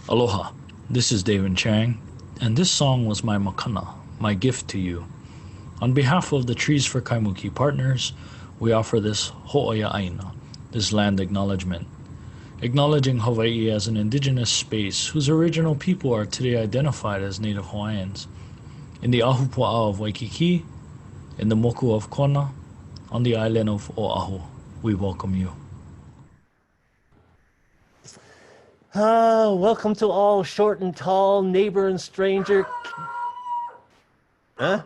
Aloha, this is David Chang, and this song was my makana, my gift to you. On behalf of the Trees for Kaimukī partners, we offer this ho'oia aina, this land acknowledgement, acknowledging Hawaii as an indigenous space whose original people are today identified as Native Hawaiians. In the ahupua'a of Waikiki, in the moku of Kona, on the island of Oahu, we welcome you. Welcome to all short and tall, neighbor and stranger. Huh?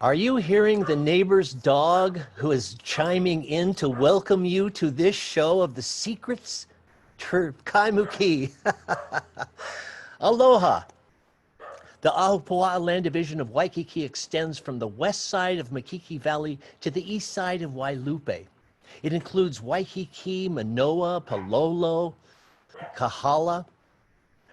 Are you hearing the neighbor's dog who is chiming in to welcome you to this show of the Secrets of Kaimuki? Aloha. The Ahupua'a Land Division of Waikiki extends from the west side of Makiki Valley to the east side of Wailupe. It includes Waikiki, Manoa, Palolo, Kahala.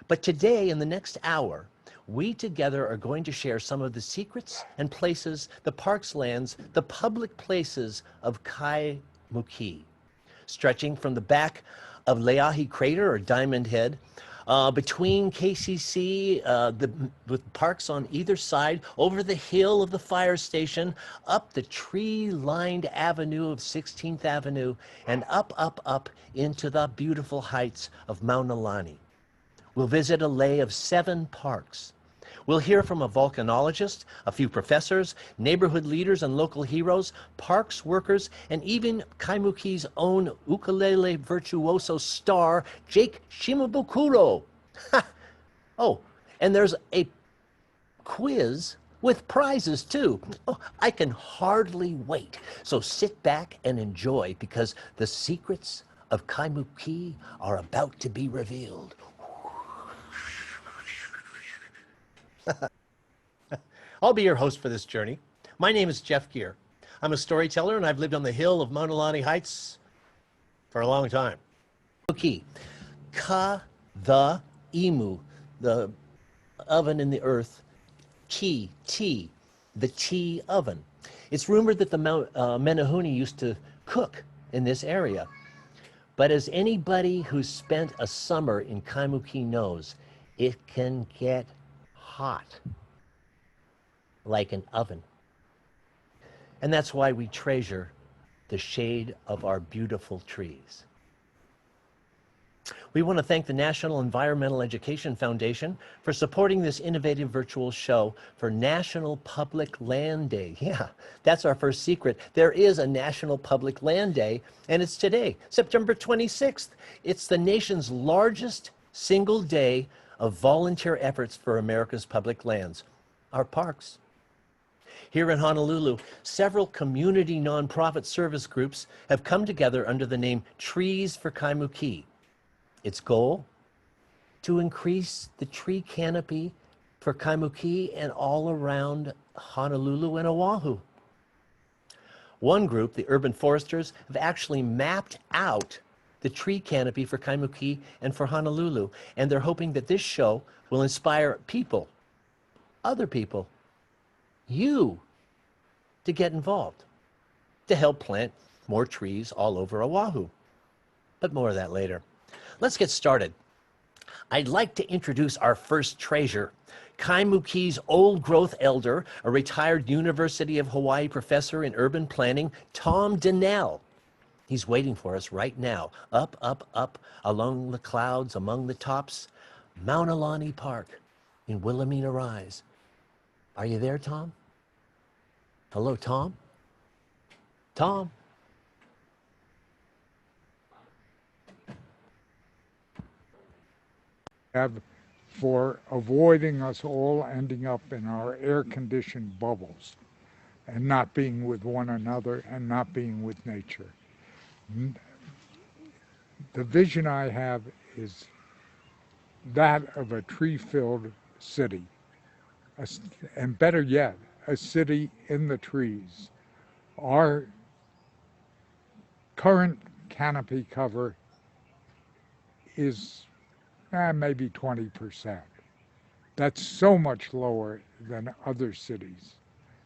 But today, in the next hour, we together are going to share some of the secrets and places, the parks lands, the public places of Kaimukī, stretching from the back of Leahi Crater or Diamond Head, between KCC, with parks on either side, over the hill of the fire station, up the tree-lined avenue of 16th Avenue, and up into the beautiful heights of Maunalani. We'll visit a lay of 7 parks. We'll hear from a volcanologist, a few professors, neighborhood leaders and local heroes, parks workers, and even Kaimuki's own ukulele virtuoso star, Jake Shimabukuro. Oh, and there's a quiz with prizes too. Oh, I can hardly wait. So sit back and enjoy, because the secrets of Kaimukī are about to be revealed. I'll be your host for this journey. My name is Jeff Gere. I'm a storyteller, and I've lived on the hill of Maunalani Heights for a long time. Ka, the imu, the oven in the earth. Ki, tea, the tea oven. It's rumored that the Menehune used to cook in this area. But as anybody who's spent a summer in Kaimukī knows, it can get hot, like an oven. And that's why we treasure the shade of our beautiful trees. We want to thank the National Environmental Education Foundation for supporting this innovative virtual show for National Public Land Day. Yeah, that's our first secret. There is a National Public Land Day, and it's today, September 26th. It's the nation's largest single day of volunteer efforts for America's public lands, our parks. Here in Honolulu, several community nonprofit service groups have come together under the name Trees for Kaimukī. Its goal? To increase the tree canopy for Kaimukī and all around Honolulu and Oahu. One group, the Urban Foresters, have actually mapped out the tree canopy for Kaimukī and for Honolulu, and they're hoping that this show will inspire people, other people, you, to get involved, to help plant more trees all over Oahu. But more of that later. Let's get started. I'd like to introduce our first treasure. Kaimuki's old-growth elder, a retired University of Hawaii professor in urban planning, Tom Dinell. He's waiting for us right now, up, up, up, along the clouds, among the tops, Maunalani Park in Wilhelmina Rise. Are you there, Tom? Hello, Tom? Tom? For avoiding us all ending up in our air-conditioned bubbles and not being with one another and not being with nature. The vision I have is that of a tree-filled city, and better yet, a city in the trees. Our current canopy cover is maybe 20%. That's so much lower than other cities.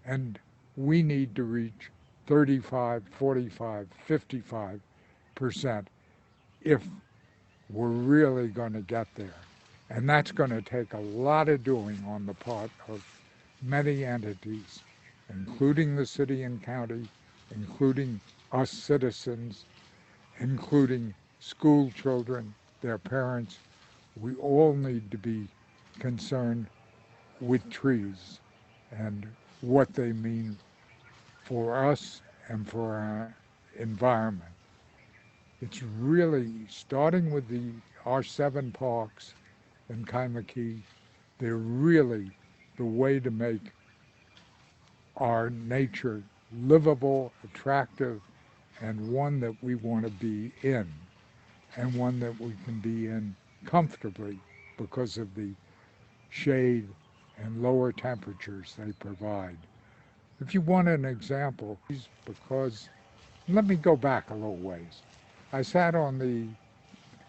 And we need to reach 35, 45, 55% if we're really going to get there. And that's going to take a lot of doing on the part of many entities, including the city and county, including us citizens, including school children, their parents. We all need to be concerned with trees and what they mean for us and for our environment. It's really starting with our 7 parks in Kaimukī. They're really the way to make our nature livable, attractive, and one that we want to be in, and one that we can be in comfortably because of the shade and lower temperatures they provide. If you want an example, because let me go back a little ways. I sat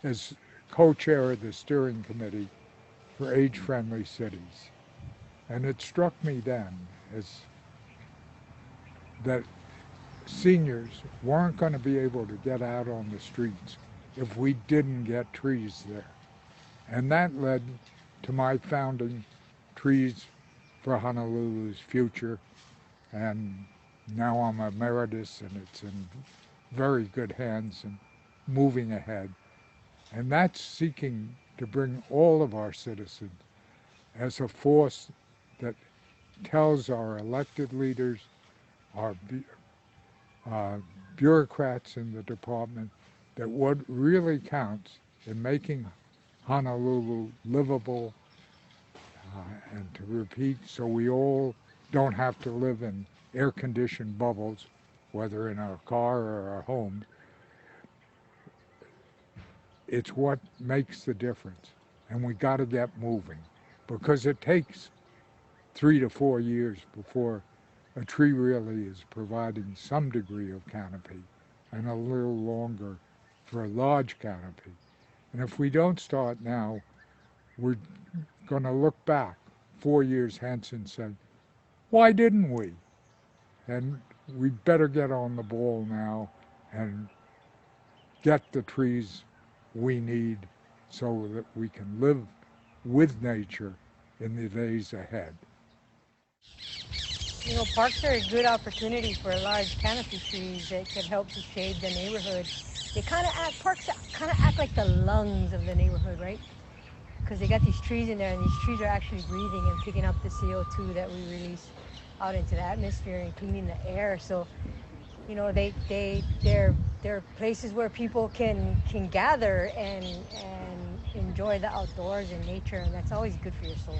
as co-chair of the steering committee for age-friendly cities, and it struck me then that seniors weren't going to be able to get out on the streets if we didn't get trees there. And that led to my founding Trees for Honolulu's Future, and now I'm emeritus and it's in very good hands and moving ahead. And that's seeking to bring all of our citizens as a force that tells our elected leaders, our bureaucrats in the department, that what really counts in making Honolulu livable, and to repeat, so we all don't have to live in air-conditioned bubbles, whether in our car or our home. It's what makes the difference, and we got to get moving, because it takes 3 to 4 years before a tree really is providing some degree of canopy, and a little longer for a large canopy. And if we don't start now, we're going to look back 4 years hence and say, why didn't we? And we better get on the ball now and get the trees we need so that we can live with nature in the days ahead. You know, parks are a good opportunity for large canopy trees that could help to shade the neighborhood. Parks kind of act like the lungs of the neighborhood, right? Because they got these trees in there, and these trees are actually breathing and picking up the CO2 that we release out into the atmosphere and cleaning the air. So, you know, they're places where people can gather and enjoy the outdoors and nature, and that's always good for your soul.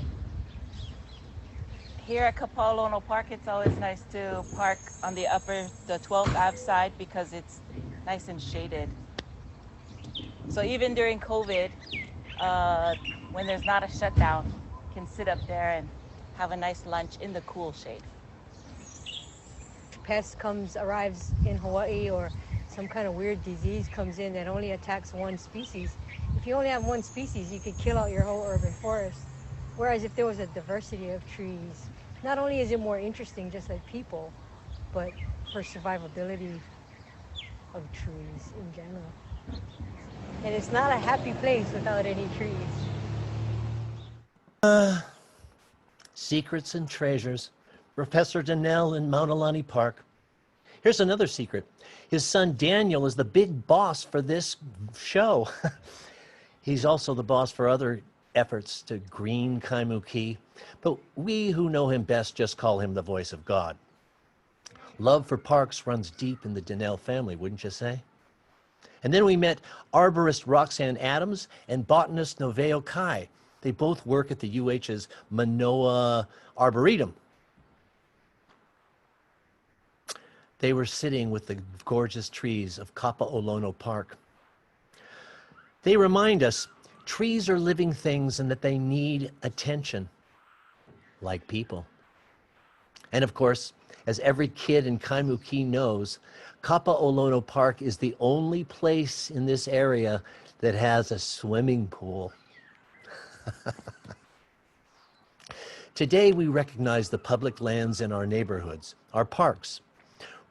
Here at Kapāolono Park, it's always nice to park on the 12th Ave side because it's nice and shaded. So even during COVID, when there's not a shutdown, you can sit up there and have a nice lunch in the cool shade. Pest arrives in Hawaii, or some kind of weird disease comes in that only attacks one species. If you only have one species, you could kill out your whole urban forest. Whereas if there was a diversity of trees, not only is it more interesting just like people, but for survivability of trees in general. And it's not a happy place without any trees. Secrets and treasures. Professor Dinell in Maunalani Park. Here's another secret. His son Daniel is the big boss for this show. He's also the boss for other efforts to green Kaimukī, but we who know him best just call him the voice of God. Love for parks runs deep in the Dinell family, wouldn't you say? And then we met arborist Roxanne Adams and botanist Noweo Kai. They both work at the UH's Manoa Arboretum. They were sitting with the gorgeous trees of Kapāolono Park. They remind us trees are living things and that they need attention, like people. And of course, as every kid in Kaimukī knows, Kapāolono Park is the only place in this area that has a swimming pool. Today, we recognize the public lands in our neighborhoods, our parks.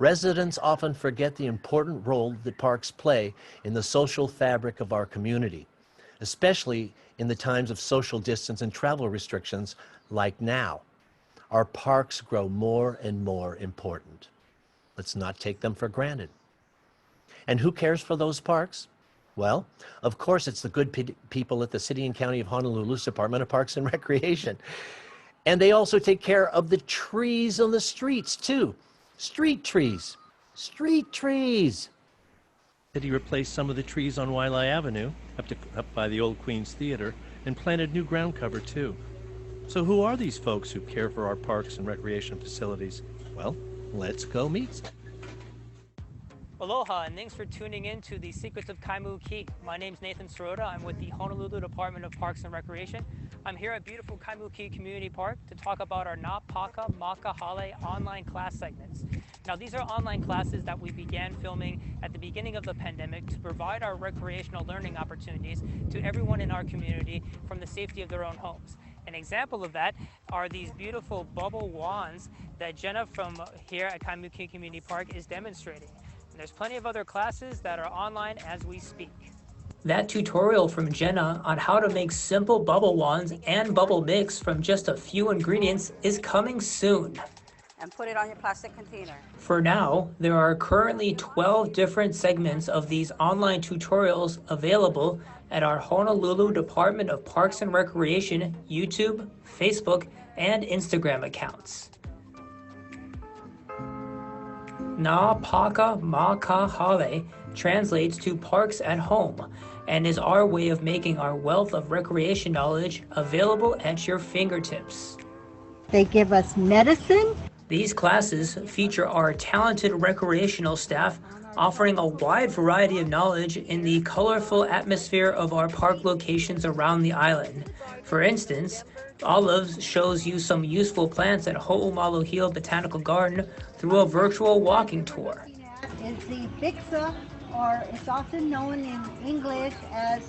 Residents often forget the important role that parks play in the social fabric of our community, especially in the times of social distance and travel restrictions like now. Our parks grow more and more important. Let's not take them for granted. And who cares for those parks? Well, of course, it's the good people at the City and County of Honolulu's Department of Parks and Recreation. And they also take care of the trees on the streets, too. Street trees. Street trees. He replaced some of the trees on Wailea Avenue, up by the old Queen's Theater, and planted new ground cover, too. So who are these folks who care for our parks and recreation facilities? Well, let's go meet. Aloha, and thanks for tuning in to the Secrets of Kaimuki. My name's Nathan Serota. I'm with the Honolulu Department of Parks and Recreation. I'm here at beautiful Kaimukī Community Park to talk about our Nā Paka Makahale online class segments. Now, these are online classes that we began filming at the beginning of the pandemic to provide our recreational learning opportunities to everyone in our community from the safety of their own homes. An example of that are these beautiful bubble wands that Jenna from here at Kaimukī Community Park is demonstrating. And there's plenty of other classes that are online as we speak. That tutorial from Jenna on how to make simple bubble wands and bubble mix from just a few ingredients is coming soon. And put it on your plastic container. For now, there are currently 12 different segments of these online tutorials available at our Honolulu Department of Parks and Recreation YouTube, Facebook, and Instagram accounts. Nā Paka Makahale translates to parks at home and is our way of making our wealth of recreation knowledge available at your fingertips. They give us medicine. These classes feature our talented recreational staff offering a wide variety of knowledge in the colorful atmosphere of our park locations around the island. For instance, Olives shows you some useful plants at Ho'omaluhia Botanical Garden through a virtual walking tour. Is the bixa, or it's often known in English as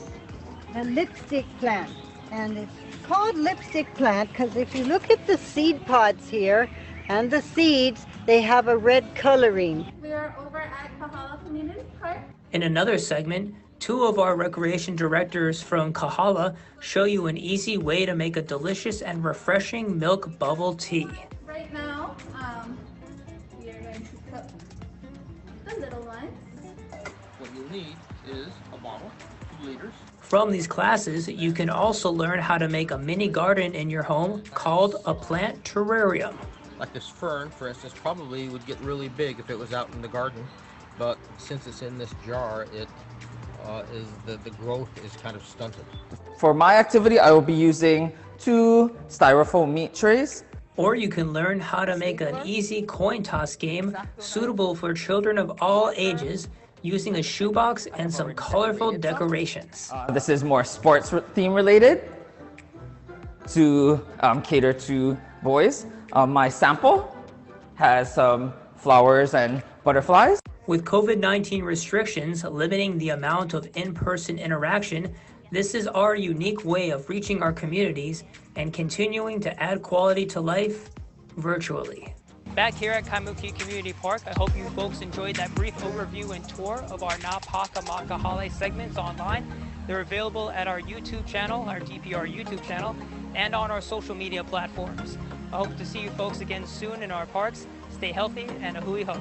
the lipstick plant. And it's called lipstick plant because if you look at the seed pods here and the seeds, they have a red coloring. We are over at Kahala Community Park. In another segment, two of our recreation directors from Kahala show you an easy way to make a delicious and refreshing milk bubble tea. Right now, we are going to cook the little ones. What you'll need is a bottle, 2 liters. From these classes, you can also learn how to make a mini garden in your home called a plant terrarium. Like this fern, for instance, probably would get really big if it was out in the garden, but since it's in this jar, the growth is kind of stunted. For my activity, I will be using 2 styrofoam meat trays. Or you can learn how to make an easy coin toss game suitable for children of all ages using a shoebox and some colorful decorations. This is more sports theme related to cater to boys. My sample has some flowers and butterflies. With COVID-19 restrictions limiting the amount of in-person interaction, this is our unique way of reaching our communities and continuing to add quality to life virtually. Back here at Kaimukī Community Park, I hope you folks enjoyed that brief overview and tour of our Nā Paka Makahale segments online. They're available at our YouTube channel, our DPR YouTube channel, and on our social media platforms. I hope to see you folks again soon in our parks. Stay healthy and a hui ho.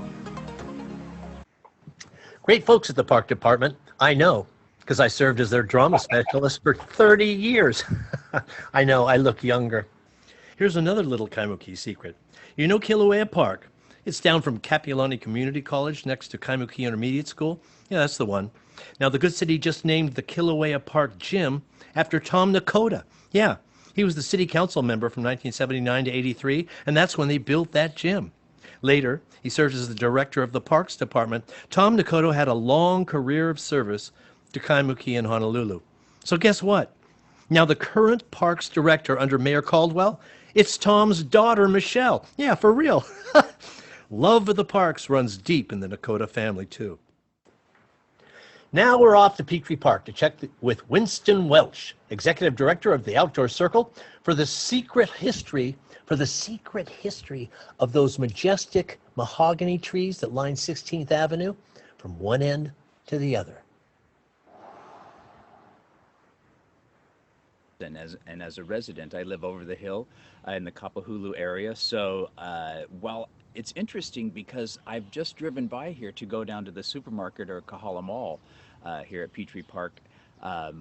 Great folks at the park department. I know, because I served as their drama specialist for 30 years. I know, I look younger. Here's another little Kaimukī secret. You know Kīlauea Park? It's down from Kapāolono Community College next to Kaimukī Intermediate School. Yeah, that's the one. Now, the good city just named the Kīlauea Park Gym after Tom Nekota. Yeah, he was the city council member from 1979 to 83, and that's when they built that gym. Later, he served as the director of the Parks Department. Tom Nekota had a long career of service to Kaimukī and Honolulu. So guess what? Now the current Parks Director under Mayor Caldwell, it's Tom's daughter, Michelle. Yeah, for real. Love of the parks runs deep in the Nekota family, too. Now we're off to Petrie Park to check with Winston Welch, Executive Director of the Outdoor Circle, for the secret history of those majestic mahogany trees that line 16th Avenue from one end to the other. And as a resident, I live over the hill in the Kapāolono area. So while it's interesting because I've just driven by here to go down to the supermarket or Kahala Mall here at Petrie Park,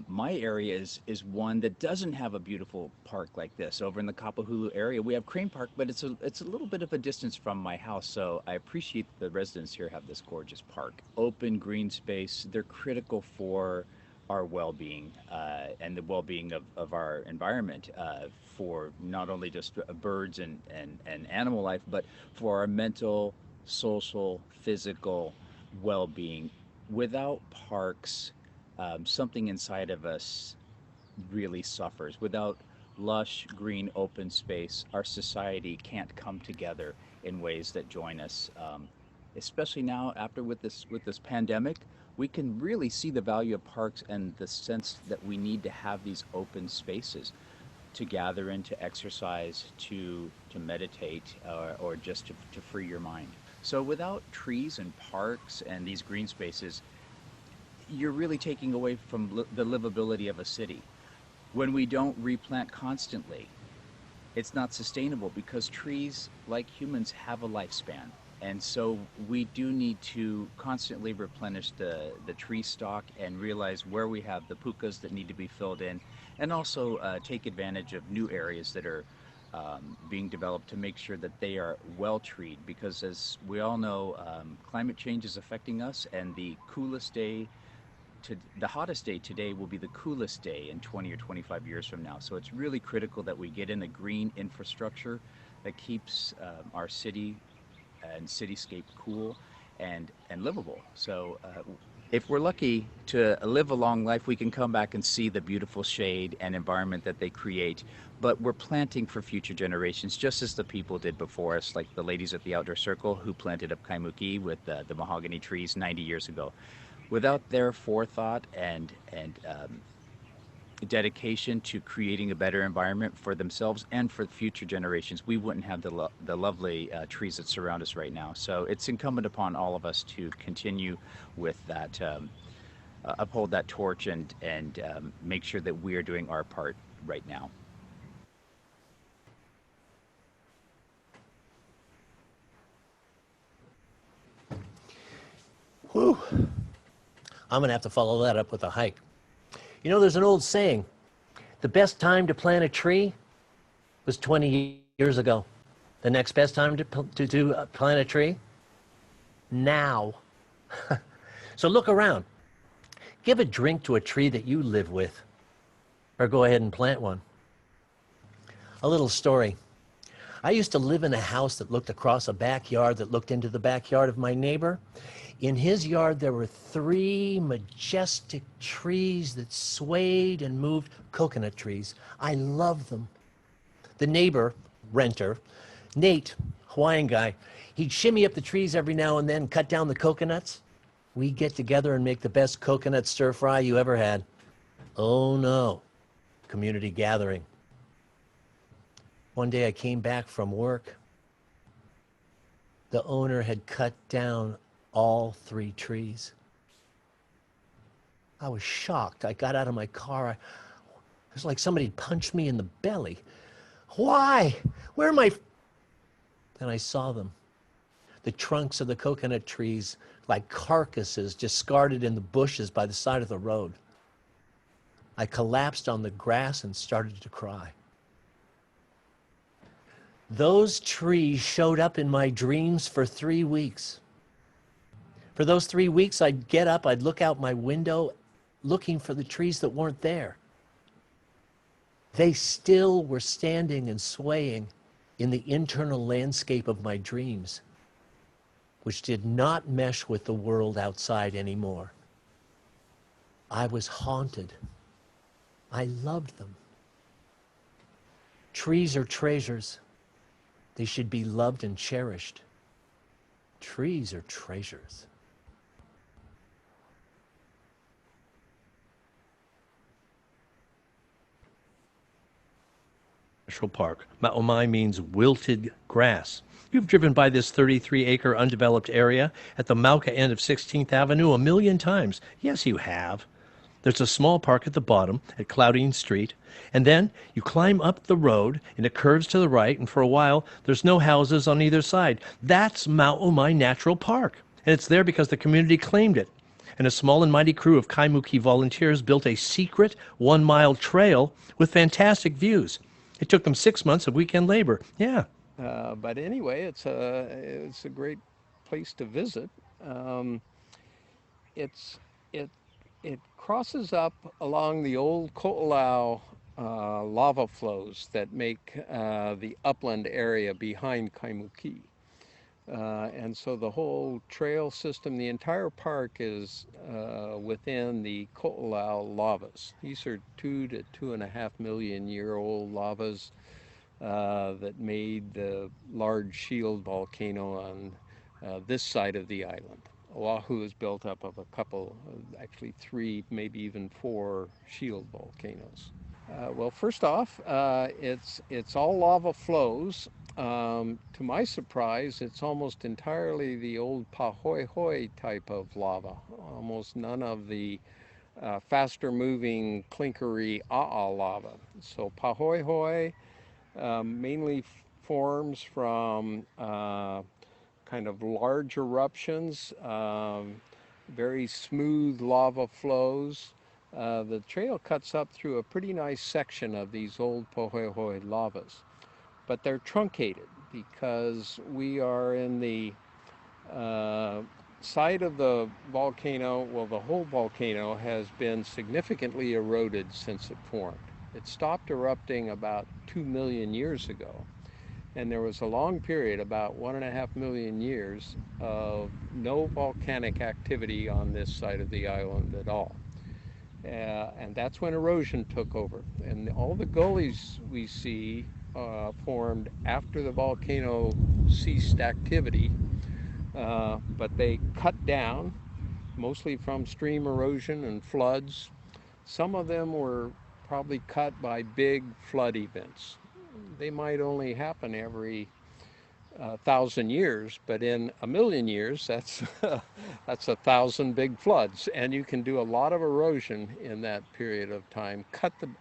my area is one that doesn't have a beautiful park like this. Over in the Kapāolono area, we have Crane Park, but it's a little bit of a distance from my house. So I appreciate the residents here have this gorgeous park. Open green space, they're critical for our well-being and the well-being of our environment, for not only just birds and animal life, but for our mental, social, physical well-being. Without parks, something inside of us really suffers. Without lush, green, open space, our society can't come together in ways that join us. Especially now, after with this pandemic, we can really see the value of parks and the sense that we need to have these open spaces to gather in, to exercise, to meditate, or just to free your mind. So without trees and parks and these green spaces, you're really taking away from the livability of a city. When we don't replant constantly, it's not sustainable because trees, like humans, have a lifespan. And so we do need to constantly replenish the tree stock and realize where we have the pukas that need to be filled in, and also take advantage of new areas that are being developed to make sure that they are well treed, because as we all know, climate change is affecting us, and the hottest day today will be the coolest day in 20 or 25 years from now. So it's really critical that we get in a green infrastructure that keeps our city and cityscape cool and livable. So if we're lucky to live a long life, we can come back and see the beautiful shade and environment that they create. But we're planting for future generations, just as the people did before us, like the ladies at the Outdoor Circle who planted up Kaimukī with the mahogany trees 90 years ago. Without their forethought and dedication to creating a better environment for themselves and for future generations, we wouldn't have the lovely trees that surround us right now. So it's incumbent upon all of us to continue with that, uphold that torch and make sure that we are doing our part right now. Whew. I'm gonna have to follow that up with a hike. You know, there's an old saying, the best time to plant a tree was 20 years ago. The next best time to plant a tree? Now. So look around. Give a drink to a tree that you live with, or go ahead and plant one. A little story. I used to live in a house that looked across a backyard that looked into the backyard of my neighbor. In his yard, there were 3 majestic trees that swayed and moved, coconut trees. I love them. The neighbor, renter, Nate, Hawaiian guy, he'd shimmy up the trees every now and then, cut down the coconuts. We'd get together and make the best coconut stir fry you ever had. Oh no, community gathering. One day I came back from work. The owner had cut down all 3 trees. I was shocked. I got out of my car. It was like somebody punched me in the belly. Why? Where are my... Then I saw them. The trunks of the coconut trees like carcasses discarded in the bushes by the side of the road. I collapsed on the grass and started to cry. Those trees showed up in my dreams for 3 weeks. For those 3 weeks, I'd get up, I'd look out my window looking for the trees that weren't there. They still were standing and swaying in the internal landscape of my dreams, which did not mesh with the world outside anymore. I was haunted. I loved them. Trees are treasures. They should be loved and cherished. Trees are treasures. National Park. Maunalani means wilted grass. You've driven by this 33-acre undeveloped area at the Mauka end of 16th Avenue a million times. Yes, you have. There's a small park at the bottom at Cloudine Street, and then you climb up the road and it curves to the right, and for a while there's no houses on either side. That's Maunalani Natural Park, and it's there because the community claimed it. And a small and mighty crew of Kaimukī volunteers built a secret 1-mile trail with fantastic views. It took them 6 months of weekend labor. Yeah. But anyway, it's a great place to visit. It crosses up along the old Kīlauea lava flows that make the upland area behind Kaimukī. And so the whole trail system, the entire park is within the Kīlauea lavas. These are 2 to 2.5 million year old lavas that made the large shield volcano on this side of the island. Oahu is built up of a couple, actually 3, maybe even 4 shield volcanoes. Well, first off, it's all lava flows. To my surprise, it's almost entirely the old pahoehoe type of lava. Almost none of the faster moving clinkery lava. So pahoehoe mainly forms from kind of large eruptions, very smooth lava flows. The trail cuts up through a pretty nice section of these old pahoehoe lavas, but they're truncated because we are in the side of the volcano. Well, the whole volcano has been significantly eroded since it formed. It stopped erupting about 2 million years ago. And there was a long period, about 1.5 million years, of no volcanic activity on this side of the island at all. And that's when erosion took over. And all the gullies we see formed after the volcano ceased activity, but they cut down, mostly from stream erosion and floods. Some of them were probably cut by big flood events. They might only happen every 1,000 years, but in 1 million years, that's 1,000 big floods, and you can do a lot of erosion in that period of time.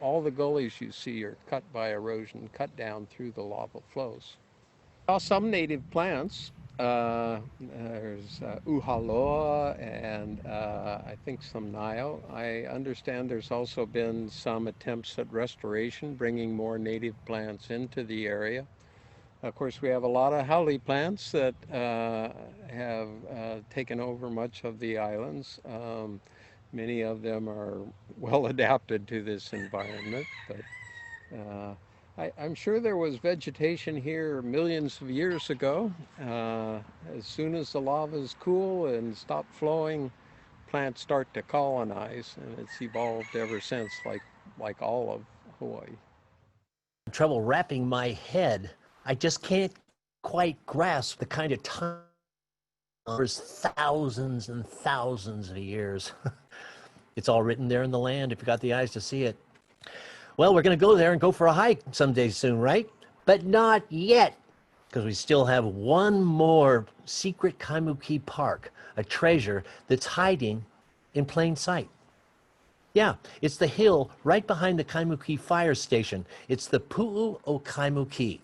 All the gullies you see are cut by erosion, cut down through the lava flows. Some native plants. There's uhaloa and I think some Noweo. I understand there's also been some attempts at restoration, bringing more native plants into the area. Of course, we have a lot of haole plants that have taken over much of the islands. Many of them are well adapted to this environment, but I'm sure there was vegetation here millions of years ago. As soon as the lavas cool and stop flowing, plants start to colonize, and it's evolved ever since, like all of Hawaii. Trouble wrapping my head. I just can't quite grasp the kind of time. There's thousands and thousands of years. It's all written there in the land if you got the eyes to see it. Well, we're going to go there and go for a hike someday soon, right? But not yet, because we still have one more secret Kaimukī park, a treasure that's hiding in plain sight. Yeah, it's the hill right behind the Kaimukī fire station. It's the Pu'u o Kaimukī.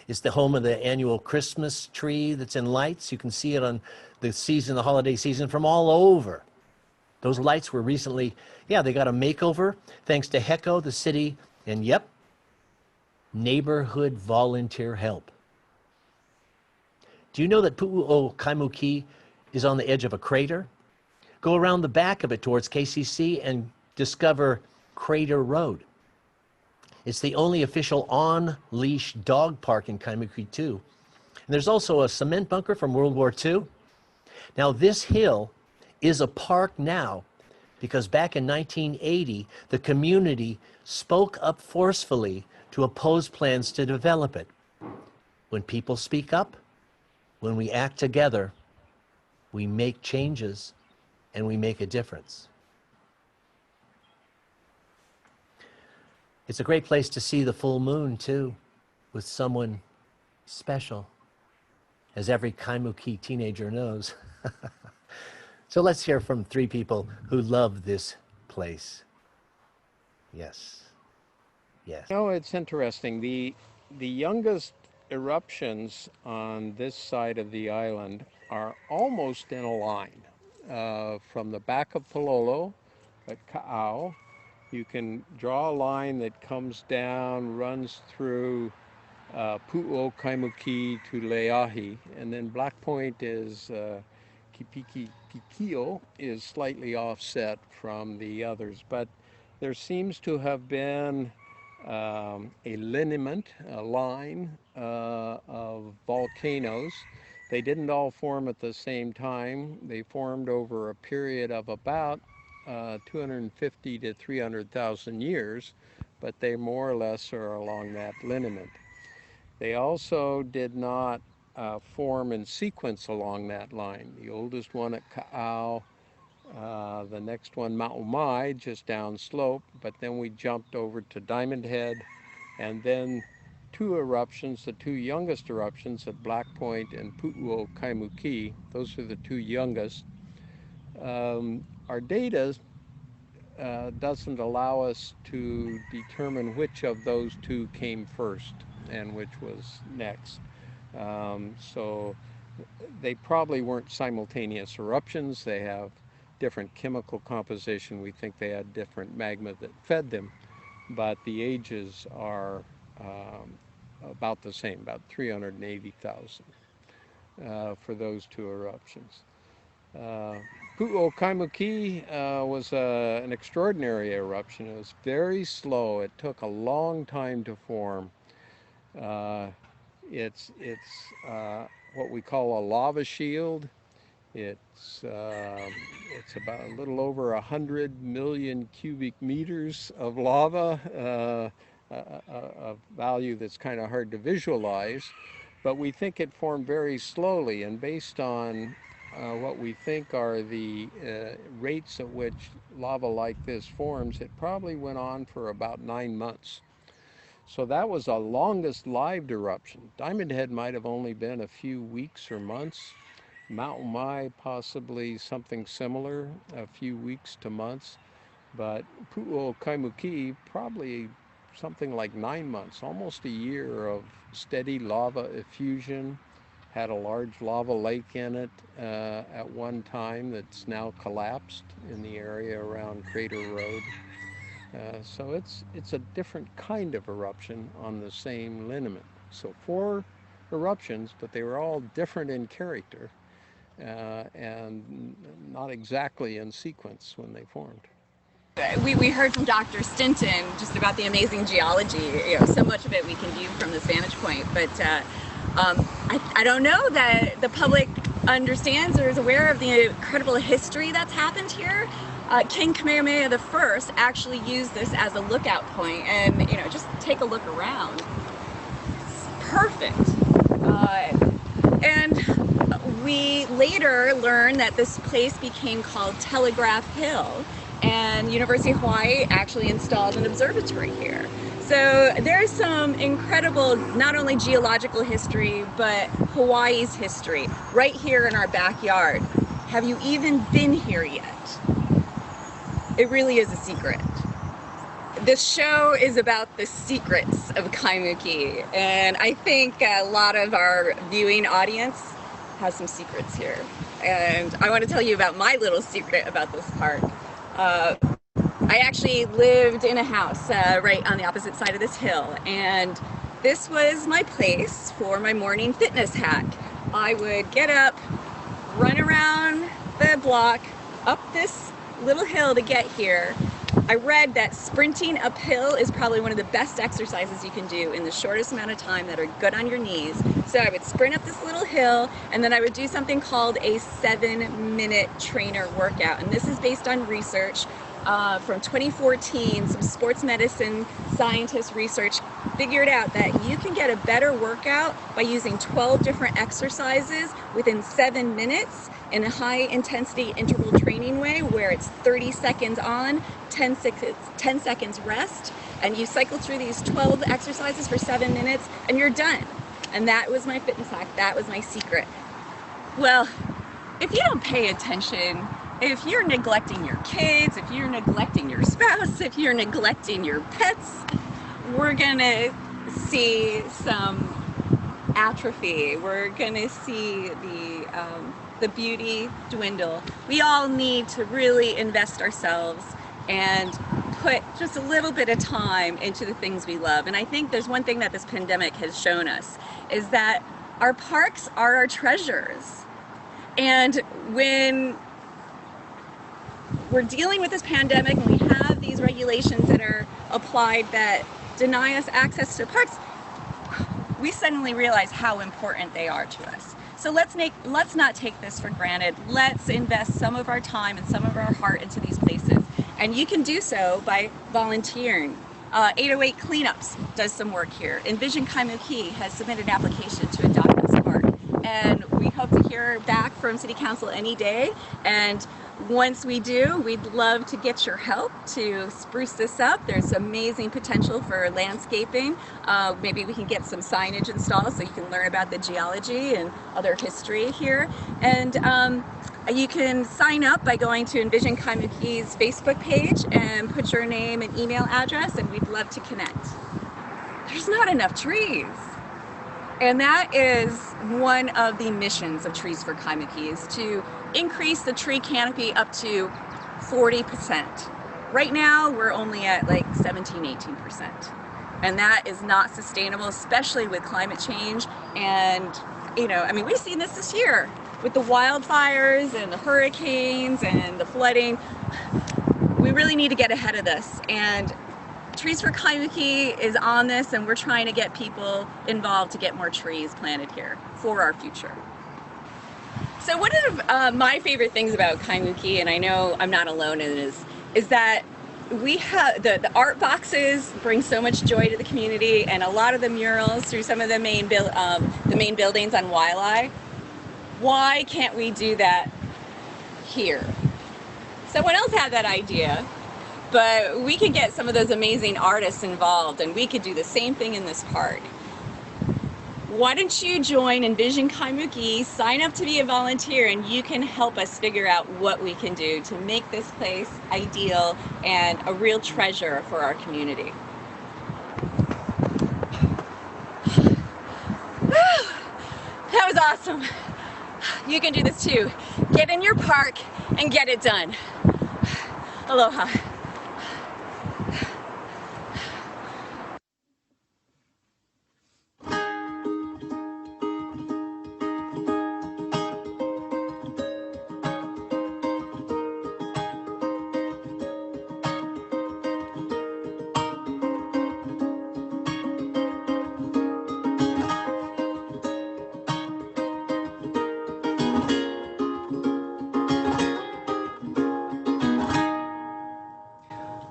It's the home of the annual Christmas tree that's in lights. You can see it on the holiday season from all over. Those lights were recently, they got a makeover thanks to HECO, the city, and yep, neighborhood volunteer help. Do you know that Pu'u o Kaimukī is on the edge of a crater? Go around the back of it towards KCC and discover Crater Road. It's the only official on-leash dog park in Kaimukī too. And there's also a cement bunker from World War II. Now this hill is a park now because back in 1980, the community spoke up forcefully to oppose plans to develop it. When people speak up, when we act together, we make changes and we make a difference. It's a great place to see the full moon too, with someone special, as every Kaimukī teenager knows. So let's hear from 3 people who love this place. Yes. Yes. You know, it's interesting. The youngest eruptions on this side of the island are almost in a line. From the back of Pololo at Ka'au, you can draw a line that comes down, runs through Pu'u o Kaimukī to Leahi, and then Black Point is Kipikikio is slightly offset from the others, but there seems to have been a lineament, a line of volcanoes. They didn't all form at the same time. They formed over a period of about 250 to 300,000 years, but they more or less are along that lineament. They also did not form in sequence along that line. The oldest one at Ka'au, the next one Maunalani, just downslope, but then we jumped over to Diamond Head, and then 2 eruptions, the 2 youngest eruptions at Black Point and Pu'u o Kaimukī. Those are the 2 youngest. Our data doesn't allow us to determine which of those 2 came first and which was next. So they probably weren't simultaneous eruptions. They have different chemical composition. We think they had different magma that fed them, but the ages are about the same, about 380,000 for those 2 eruptions. Pu'u o Kaimukī was an extraordinary eruption. It was very slow. It took a long time to form. It's what we call a lava shield. It's about a little over 100 million cubic meters of lava, a value that's kind of hard to visualize, but we think it formed very slowly, and based on what we think are the rates at which lava like this forms, it probably went on for about 9 months. So that was the longest lived eruption. Diamond Head might have only been a few weeks or months. Maunalani possibly something similar, a few weeks to months. But Pu'u o Kaimukī probably something like 9 months, almost a year of steady lava effusion. Had a large lava lake in it at one time that's now collapsed in the area around Crater Road. So it's a different kind of eruption on the same lineament. So 4 eruptions, but they were all different in character and not exactly in sequence when they formed. We heard from Dr. Sinton just about the amazing geology. So much of it we can view from this vantage point, but I don't know that the public understands or is aware of the incredible history that's happened here. King Kamehameha I actually used this as a lookout point, and just take a look around. It's perfect. And we later learned that this place became called Telegraph Hill, and University of Hawaii actually installed an observatory here. So there's some incredible, not only geological history, but Hawaii's history right here in our backyard. Have you even been here yet? it really is a secret. This show is about the secrets of Kaimuki, and I think a lot of our viewing audience has some secrets here. And I want to tell you about my little secret about this park. I actually lived in a house right on the opposite side of this hill, and this was my place for my morning fitness hack. I would get up, run around the block, up this little hill to get here. I read that sprinting uphill is probably one of the best exercises you can do in the shortest amount of time that are good on your knees. So I would sprint up this little hill, and then I would do something called a 7-minute trainer workout. And this is based on research from 2014. Some sports medicine scientists research figured out that you can get a better workout by using 12 different exercises within 7 minutes in a high intensity interval training way, where it's 30 seconds on, 10 seconds rest, and you cycle through these 12 exercises for 7 minutes and you're done. And that was my fitness hack. That was my secret. Well, if you don't pay attention, if you're neglecting your kids, if you're neglecting your spouse, if you're neglecting your pets, we're gonna see some atrophy. We're gonna see the beauty dwindle. We all need to really invest ourselves and put just a little bit of time into the things we love. And I think there's one thing that this pandemic has shown us, is that our parks are our treasures. And when we're dealing with this pandemic and we have these regulations that are applied that deny us access to parks, we suddenly realize how important they are to us. So let's not take this for granted. Let's invest some of our time and some of our heart into these places. And you can do so by volunteering. 808 Cleanups does some work here. Envision Kaimuki has submitted an application to adopt this park. And we hope to hear back from City Council any day. And once we do, we'd love to get your help to spruce this up. There's amazing potential for landscaping. Maybe we can get some signage installed so you can learn about the geology and other history here. And you can sign up by going to Envision Kaimuki's Facebook page and put your name and email address, and we'd love to connect. There's not enough trees. And that is one of the missions of Trees for Kaimuki, is to increase the tree canopy up to 40%. Right now, we're only at like 17–18%. And that is not sustainable, especially with climate change. And, you know, I mean, we've seen this year with the wildfires and the hurricanes and the flooding. We really need to get ahead of this. And Trees for Kaimuki is on this, and we're trying to get people involved to get more trees planted here for our future. So one of my favorite things about Kaimuki, and I know I'm not alone in this, is that we have the art boxes bring so much joy to the community, and a lot of the murals through some of the main buildings on Waialae. Why can't we do that here? Someone else had that idea, but we could get some of those amazing artists involved, and we could do the same thing in this park. Why don't you join Envision Kaimuki, sign up to be a volunteer, and you can help us figure out what we can do to make this place ideal and a real treasure for our community. That was awesome. You can do this too. Get in your park and get it done. Aloha.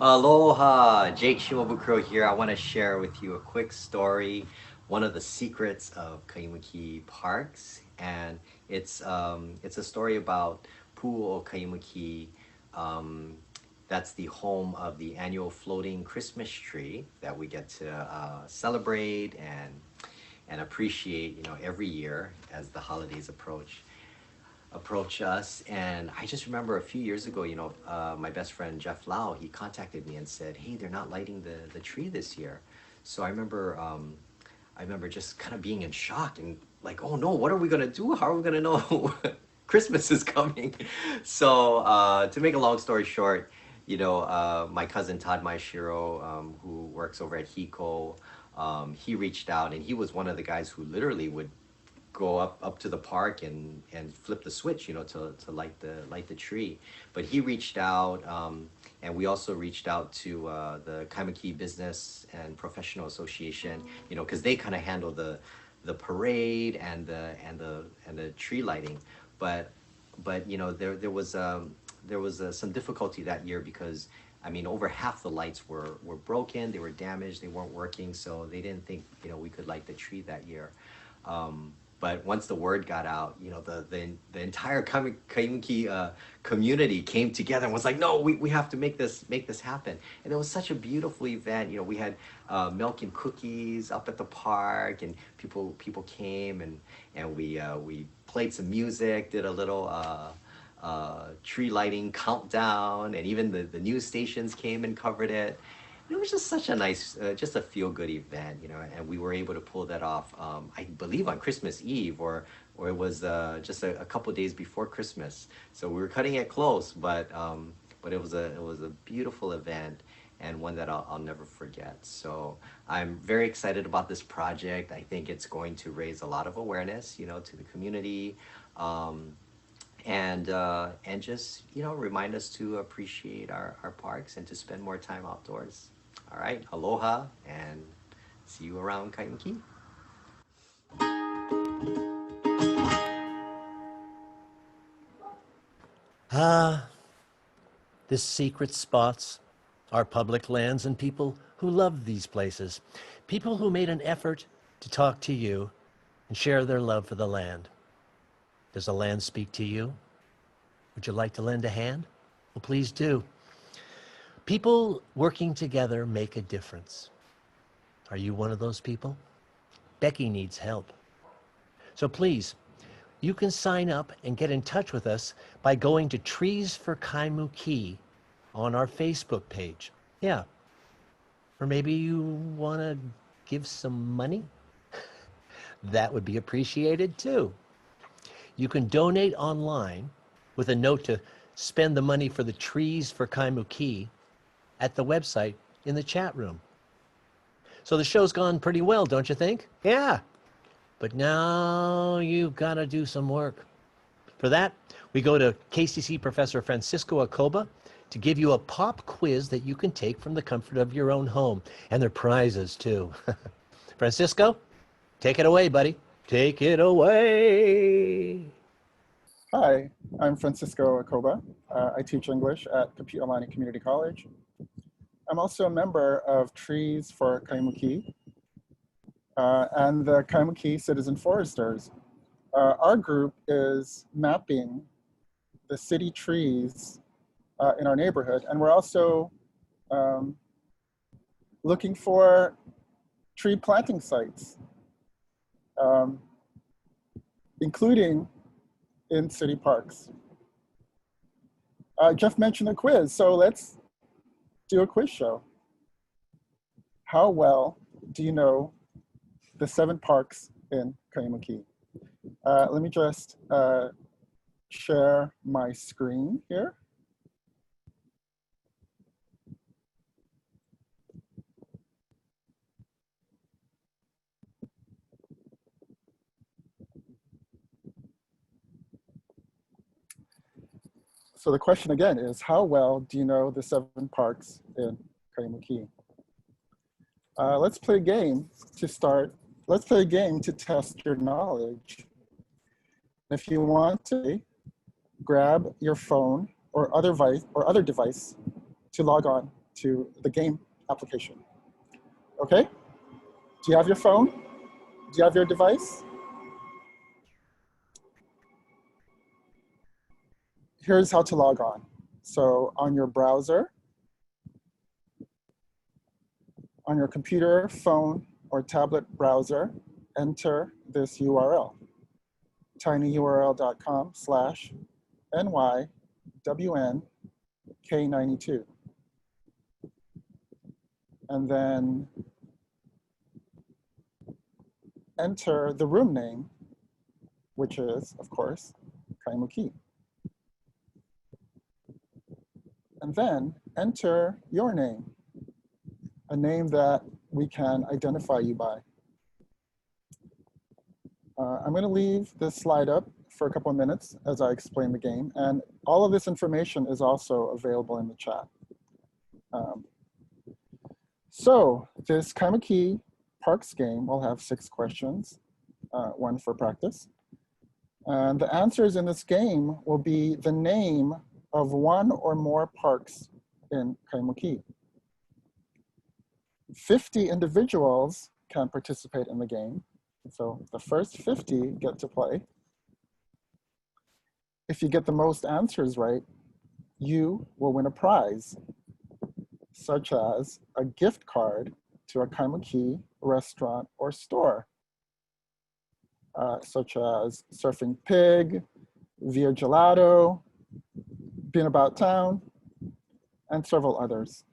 Aloha, Jake Shimabukuro here. I want to share with you a quick story, one of the secrets of Kaimuki parks, and it's a story about Pu'u Kaimuki. That's the home of the annual floating Christmas tree that we get to celebrate and appreciate, you know, every year as the holidays approach. approach us. And I just remember a few years ago, my best friend Jeff Lau, he contacted me and said, hey, they're not lighting the tree this year. So I remember just kind of being in shock and like, oh no, what are we gonna do? How are we gonna know Christmas is coming? So to make a long story short, my cousin Todd Maishiro, who works over at Hiko, he reached out, and he was one of the guys who literally would go up to the park and flip the switch, to light the tree. But he reached out, and we also reached out to the Kaimukī Business and Professional Association, because they kind of handle the parade and the tree lighting. But there was some difficulty that year because over half the lights were broken, they were damaged, they weren't working, so they didn't think we could light the tree that year. But once the word got out, the entire Kaimukī community came together and was like, no, we have to make this happen. And it was such a beautiful event. We had milk and cookies up at the park, and people came, and we played some music, did a little tree lighting countdown, and even the news stations came and covered it. It was just such a nice, just a feel-good event, and we were able to pull that off, I believe on Christmas Eve, or it was just a couple days before Christmas. So we were cutting it close, but it was a beautiful event, and one that I'll never forget. So I'm very excited about this project. I think it's going to raise a lot of awareness, to the community, and just remind us to appreciate our parks and to spend more time outdoors. All right, aloha, and see you around Kaimukī. The secret spots, our public lands, and people who love these places. People who made an effort to talk to you and share their love for the land. Does the land speak to you? Would you like to lend a hand? Well, please do. People working together make a difference. Are you one of those people? Becky needs help. So please, you can sign up and get in touch with us by going to Trees for Kaimukī on our Facebook page. Yeah. Or maybe you want to give some money? That would be appreciated too. You can donate online with a note to spend the money for the Trees for Kaimukī at the website in the chat room. So the show's gone pretty well, don't you think? Yeah. But now you've got to do some work. For that, we go to KCC Professor Francisco Acoba to give you a pop quiz that you can take from the comfort of your own home. And there are prizes too. Francisco, take it away, buddy. Take it away. Hi, I'm Francisco Acoba. I teach English at Kapāolono Community College. I'm also a member of Trees for Kaimukī and the Kaimukī Citizen Foresters. Our group is mapping the city trees in our neighborhood, and we're also looking for tree planting sites, including in city parks. Jeff mentioned a quiz, so let's do a quiz show. How well do you know the 7 parks in Kaimukī? Let me just share my screen here. So the question again is, how well do you know the 7 parks in Kaimukī? Let's play a game to start. Let's play a game to test your knowledge. If you want to, grab your phone or other device to log on to the game application. Okay? Do you have your phone? Do you have your device? Here's how to log on. So on your browser, on your computer, phone, or tablet browser, enter this URL. tinyurl.com/NYWNK92. And then enter the room name, which is, of course, Kaimukī. And then enter your name, a name that we can identify you by. I'm going to leave this slide up for a couple of minutes as I explain the game, and all of this information is also available in the chat. So this Kaimukī Parks game will have 6 questions, 1 for practice. And the answers in this game will be the name of 1 or more parks in Kaimukī. 50 individuals can participate in the game. So the first 50 get to play. If you get the most answers right, you will win a prize, such as a gift card to a Kaimukī restaurant or store, such as Surfing Pig, Via Gelato, Bean About Town, and several others.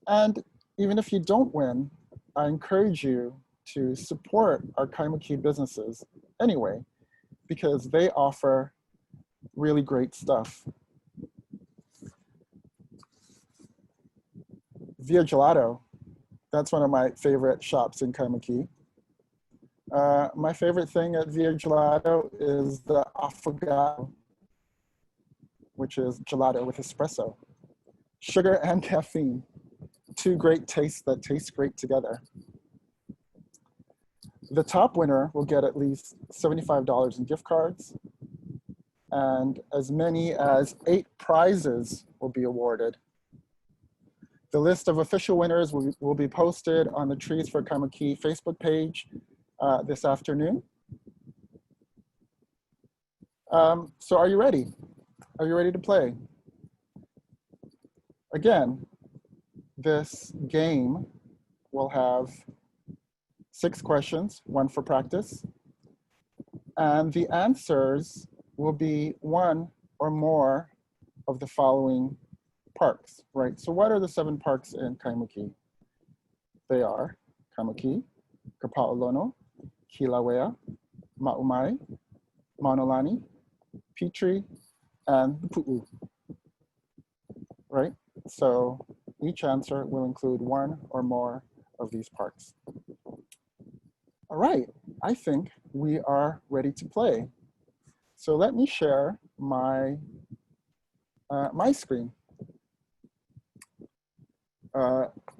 And even if you don't win, I encourage you to support our Kaimukī businesses anyway, because they offer really great stuff. Via Gelato, that's one of my favorite shops in Kaimukī. My favorite thing at Via Gelato is the affogato, which is gelato with espresso. Sugar and caffeine, 2 great tastes that taste great together. The top winner will get at least $75 in gift cards, and as many as 8 prizes will be awarded. The list of official winners will be posted on the Trees for Kaimukī Facebook page this afternoon. So are you ready? Are you ready to play? Again, this game will have 6 questions, 1 for practice. And the answers will be 1 or more of the following parks, right? So what are the 7 parks in Kaimukī? They are Kaimukī, Kapāolono, Kīlauea, umae, Maunalani, Petrie, and the Pu'u, right? So each answer will include 1 or more of these parks. All right, I think we are ready to play. So let me share my, my screen,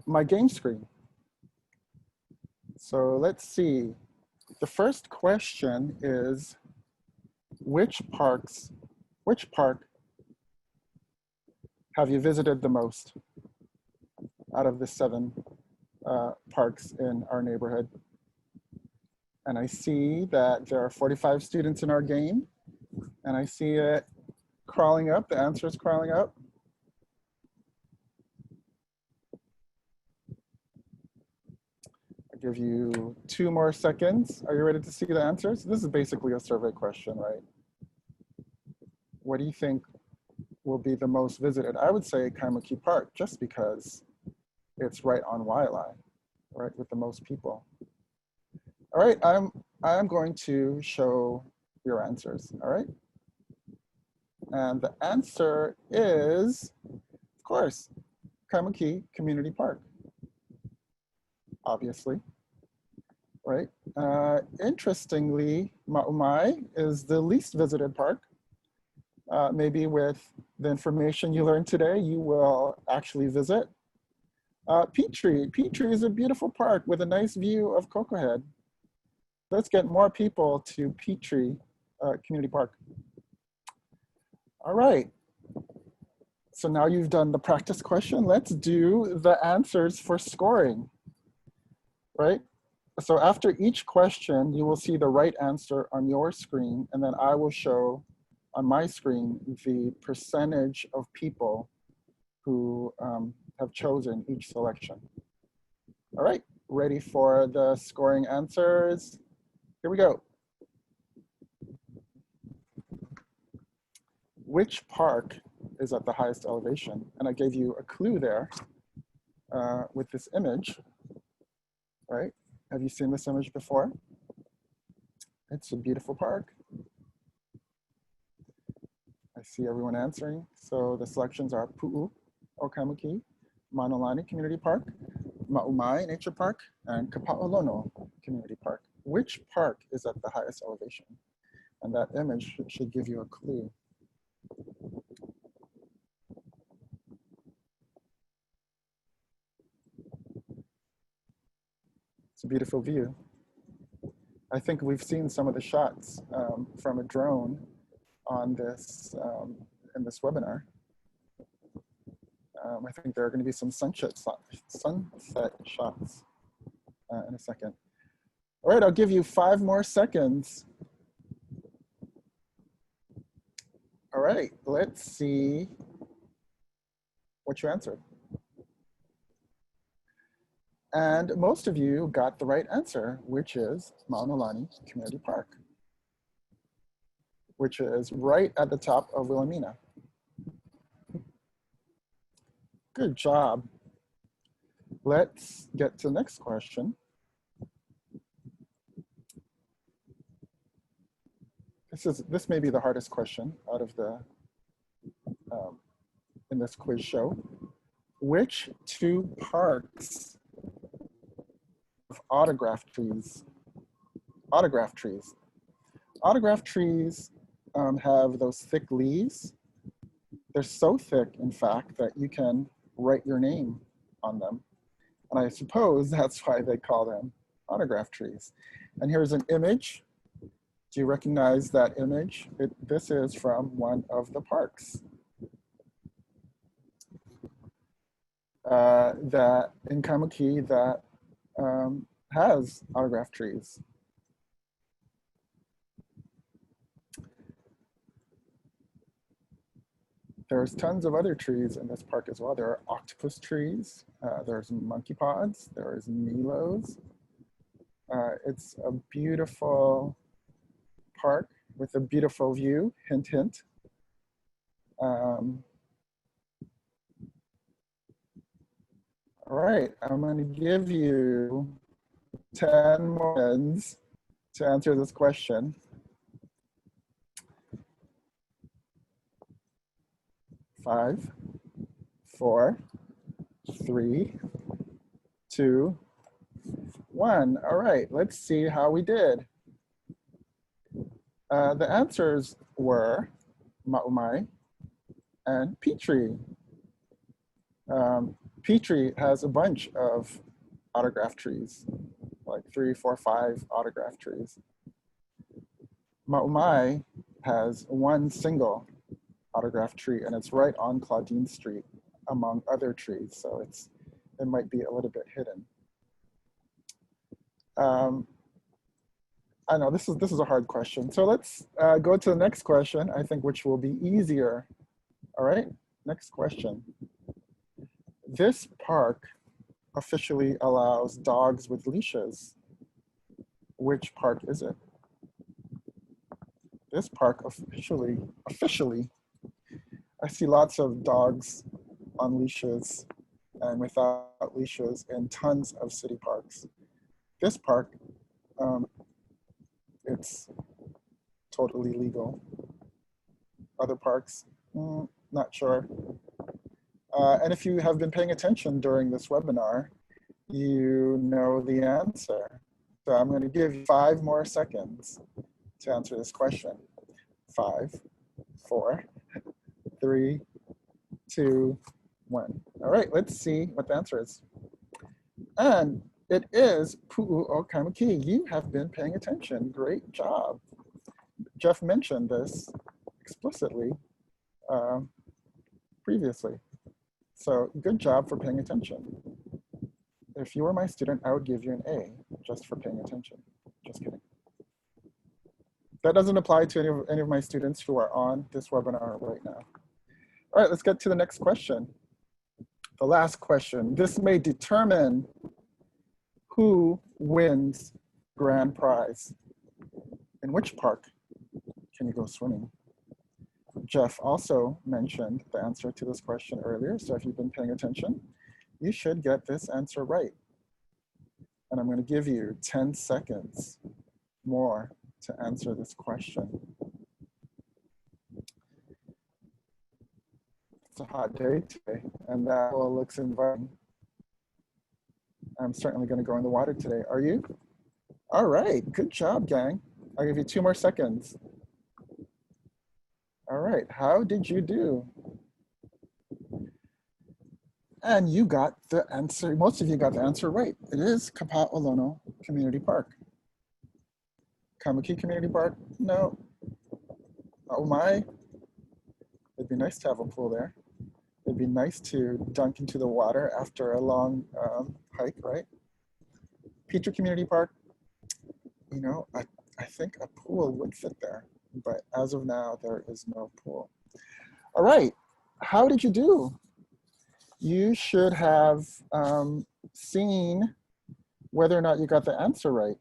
my game screen. So let's see. The first question is, which park have you visited the most out of the 7 parks in our neighborhood? And I see that there are 45 students in our game, and I see it crawling up, the answer is crawling up. I'll give you 2 more seconds. Are you ready to see the answers? This is basically a survey question, right? What do you think will be the most visited? I would say Kaimukī Park, just because it's right on Waialae, right, with the most people. All right, I'm going to show your answers, all right? And the answer is, of course, Kaimukī Community Park, obviously, right? Interestingly, Umae is the least visited park. Maybe with the information you learned today, you will actually visit. Petrie is a beautiful park with a nice view of Cocoa Head. Let's get more people to Petrie Community Park. All right. So now you've done the practice question. Let's do the answers for scoring, right? So after each question, you will see the right answer on your screen, and then I will show on my screen the percentage of people who have chosen each selection. All right, ready for the scoring answers? Here we go. which park is at the highest elevation? And I gave you a clue there with this image, right? Have you seen this image before? It's a beautiful park. I see everyone answering. So the selections are Pu'u o Kaimuki, Maunalani Community Park, Umae Nature Park, and Kapāolono Community Park. Which park is at the highest elevation? And that image should give you a clue. It's a beautiful view. I think we've seen some of the shots from a drone on this in this webinar. I think there are going to be some sunset shots in a second. All right, I'll give you 5 more seconds. All right, let's see what you answered. And most of you got the right answer, which is Maunalani Community Park, which is right at the top of Wilhelmina. Good job. Let's get to the next question. This may be the hardest question out of the in this quiz show. Which 2 parks of autograph trees have those thick leaves. They're so thick, in fact, that you can write your name on them. And I suppose that's why they call them autograph trees. And here's an image. Do you recognize that image? This is from one of the parks that in Kaimukī that has autograph trees. There's tons of other trees in this park as well. There are octopus trees, there's monkey pods, there's melos. It's a beautiful park with a beautiful view, hint, hint. All right, I'm going to give you 10 more minutes to answer this question. 5, 4, 3, 2, 1. All right, let's see how we did. The answers were Maumae and Petrie. Petrie has a bunch of autograph trees, like 3, 4, 5 autograph trees. Maumae has one single autograph tree, and it's right on Claudine Street among other trees, so it might be a little bit hidden. I know this is a hard question, so let's go to the next question, I think, which will be easier. All right, next question. This park officially allows dogs with leashes. Which park is it? This park officially, I see lots of dogs on leashes and without leashes in tons of city parks. This park, it's totally legal. Other parks, not sure. And if you have been paying attention during this webinar, you know the answer. So I'm going to give you 5 more seconds to answer this question. 5, 4, 3, 2, 1. All right, let's see what the answer is. And it is Pu'u o Kaimuki. You have been paying attention. Great job. Jeff mentioned this explicitly previously. So good job for paying attention. If you were my student, I would give you an A just for paying attention. Just kidding. That doesn't apply to any of my students who are on this webinar right now. All right, let's get to the next question. The last question. This may determine who wins grand prize. In which park can you go swimming? Jeff also mentioned the answer to this question earlier, so if you've been paying attention, you should get this answer right. And I'm going to give you 10 seconds more to answer this question. It's a hot day today, and that all looks inviting. I'm certainly going to go in the water today. Are you? All right, good job, gang. I'll give you 2 more seconds. All right, how did you do? And you got the answer, most of you got the answer right. It is Kapāolono Community Park. Kaimukī Community Park? No. Umae? It'd be nice to have a pool there. It'd be nice to dunk into the water after a long hike, right? Petrie Community Park? You know, I think a pool would fit there, but as of now, there is no pool. All right, how did you do? You should have seen whether or not you got the answer right.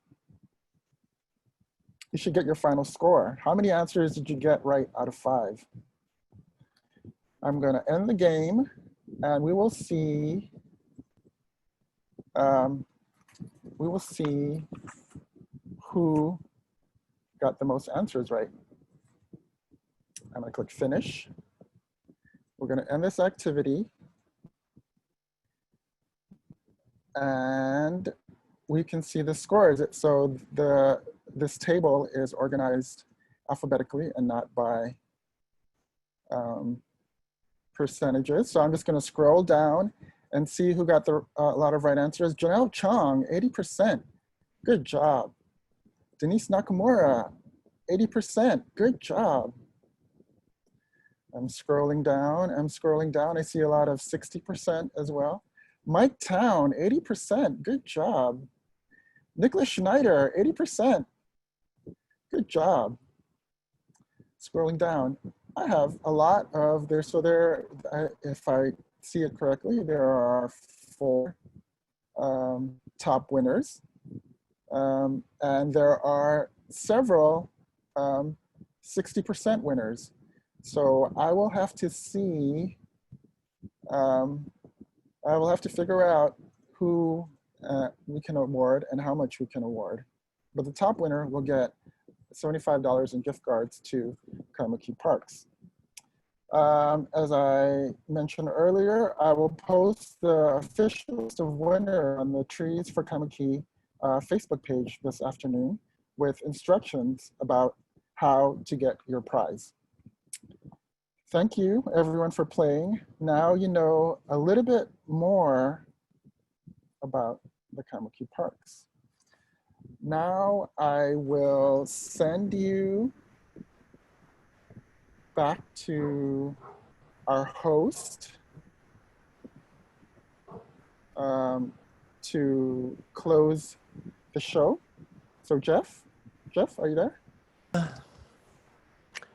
You should get your final score. How many answers did you get right out of 5? I'm gonna end the game and we will see who got the most answers right. I'm gonna click finish. We're gonna end this activity. And we can see the scores. So this table is organized alphabetically and not by percentages. So I'm just gonna scroll down and see who got a lot of right answers. Janelle Chong, 80%, good job. Denise Nakamura, 80%, good job. I'm scrolling down, I see a lot of 60% as well. Mike Town, 80%, good job. Nicholas Schneider, 80%, good job. Scrolling down, I have a lot of there. So there, if I see it correctly, there are 4 top winners. And there are several 60% winners. So I will have to see, I will have to figure out who we can award and how much we can award. But the top winner will get $75 in gift cards to Kaimukī Parks. As I mentioned earlier, I will post the official list of winners on the Trees for Kaimukī Facebook page this afternoon with instructions about how to get your prize. Thank you everyone for playing. Now you know a little bit more about the Kaimukī Parks. Now I will send you back to our host to close the show. So Jeff, are you there?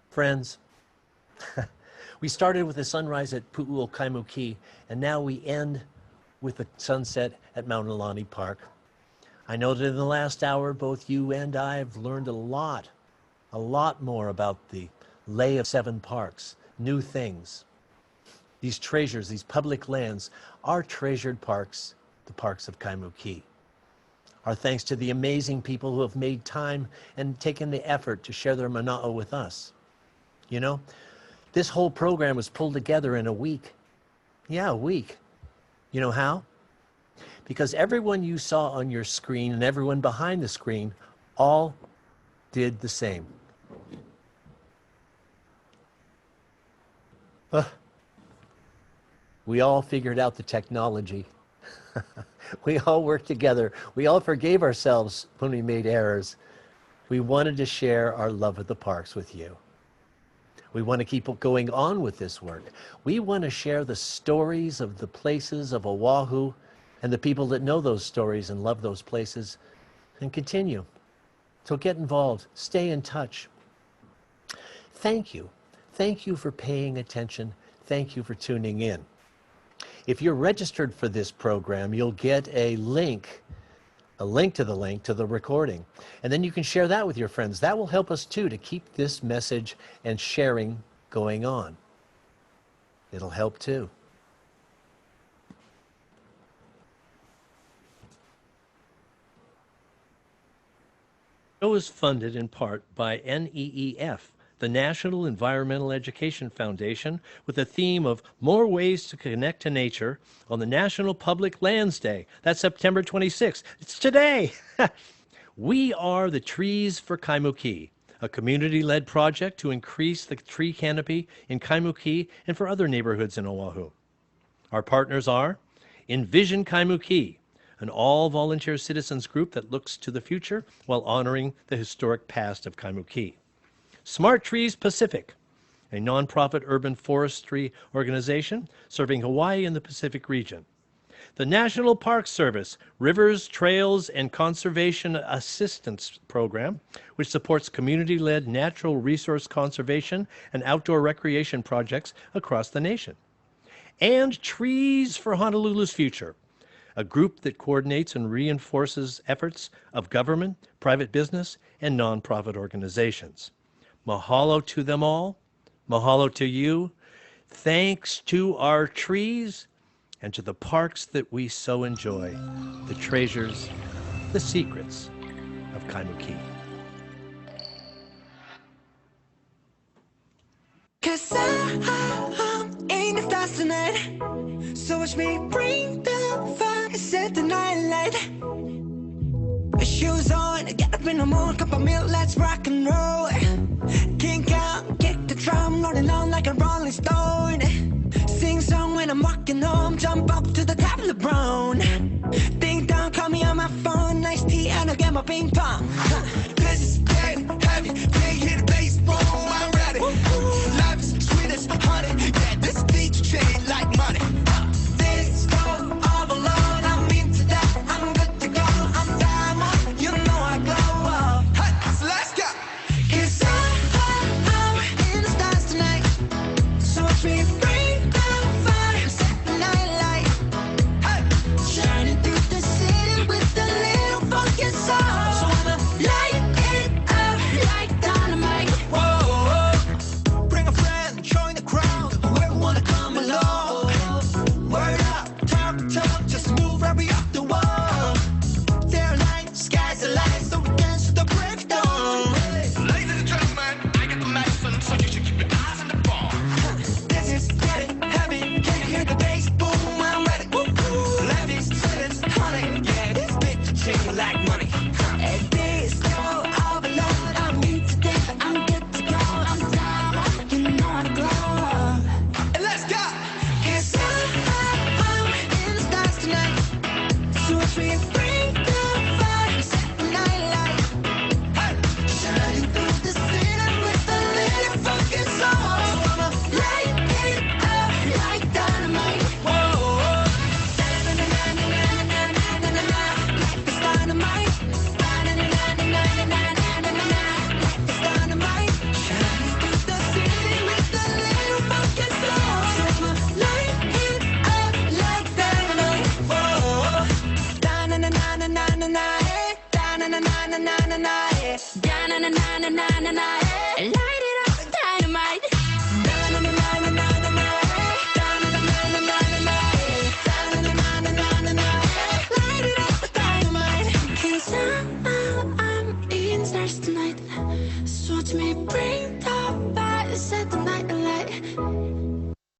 Friends, we started with the sunrise at Pu'uo Kaimukī, and now we end with the sunset at Maunalani Park. I know that in the last hour, both you and I have learned a lot more about the lay of 7 parks, new things. These treasures, these public lands, are treasured parks, the parks of Kaimukī. Our thanks to the amazing people who have made time and taken the effort to share their mana'o with us. You know, this whole program was pulled together in a week. Yeah, a week. You know how? Because everyone you saw on your screen and everyone behind the screen all did the same. We all figured out the technology. We all worked together. We all forgave ourselves when we made errors. We wanted to share our love of the parks with you. We want to keep going on with this work. We want to share the stories of the places of Oahu and the people that know those stories and love those places and continue. So get involved, stay in touch. Thank you. Thank you for paying attention. Thank you for tuning in. If you're registered for this program, you'll get a link to the recording. And then you can share that with your friends. That will help us too to keep this message and sharing going on. It'll help too. The show is funded in part by NEEF, the National Environmental Education Foundation, with the theme of More Ways to Connect to Nature on the National Public Lands Day. That's September 26th. It's today. We are the Trees for Kaimukī, a community-led project to increase the tree canopy in Kaimukī and for other neighborhoods in Oahu. Our partners are Envision Kaimukī, an all-volunteer citizens group that looks to the future while honoring the historic past of Kaimukī. Smart Trees Pacific, a nonprofit urban forestry organization serving Hawaii and the Pacific region. The National Park Service Rivers, Trails, and Conservation Assistance Program, which supports community-led natural resource conservation and outdoor recreation projects across the nation. And Trees for Honolulu's Future, a group that coordinates and reinforces efforts of government, private business, and nonprofit organizations. Mahalo to them all. Mahalo to you. Thanks to our trees and to the parks that we so enjoy, the treasures, the secrets of Kaimukī. 'Cause I'm in the stars tonight, so watch me bring the fire, set the night light. Shoes on, get up in the morning, cup of milk, let's rock and roll. Kink out, kick the drum, rolling on like a rolling stone. Sing song when I'm walking home, jump up to the top of the brown. Ding dong, call me on my phone, nice tea and I'll get my ping pong. This is dead heavy, play hit the bass, boom, I'm ready. Life is sweet as honey, yeah, this beat trade like money. This go all alone, I'm into that, I'm good to go, I'm diamond, you know I glow. Hey, so let's go. 'Cause I'm in the stars tonight, so watch me bring the fire, set the night light. Hey, shining through the city with a little funky soul. So I'ma light it up like dynamite. Whoa, bring a friend, join the crowd, whoever wanna come along. Word up, talk, just move right up the wall. There light, skies are light, so we dance to the break of dawn. Ladies and gentlemen, I got the medicine, so you should keep your eyes on the ball. This is getting heavy, can you hear the bass? Boom, I'm ready. Life is sweet as honey, yeah, this bitch chain like money. And this go all alone, I'm into that, I'm good to go, I'm down, you know how to glow. And let's go. 'Cause I'm in the stars tonight, so watch me bring the fire, set the night light. Hey, shining through the city with a little funky soul. So I'ma light it up like dynamite. Whoa, na-na-na-na-na-na-na-na-na-na, like it's dynamite. Na-na-na-na-na-na-na-na-na, like it's dynamite. Shining through the city with a little funky soul. So I'ma light it up like dynamite. Whoa, da-na-na-na-na-na-na-na, da-na-na-na-na-na-na, da-na-na-na-na-na-na.